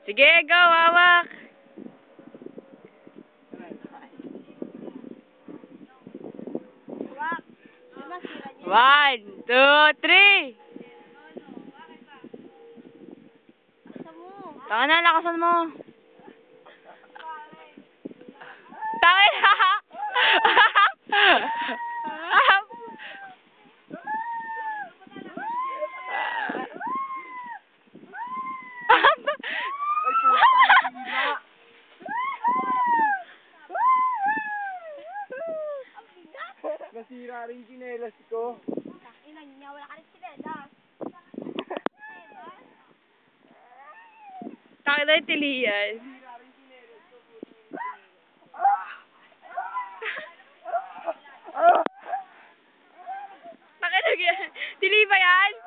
Sige, go, hawak. One, two, three. Taka na, lakasan mo. Taka na. Nasira rin chinelas ko. Ilan niya, wala ka rin sinelas. Taka na yung tiliyan. Taka na, tili ba yan?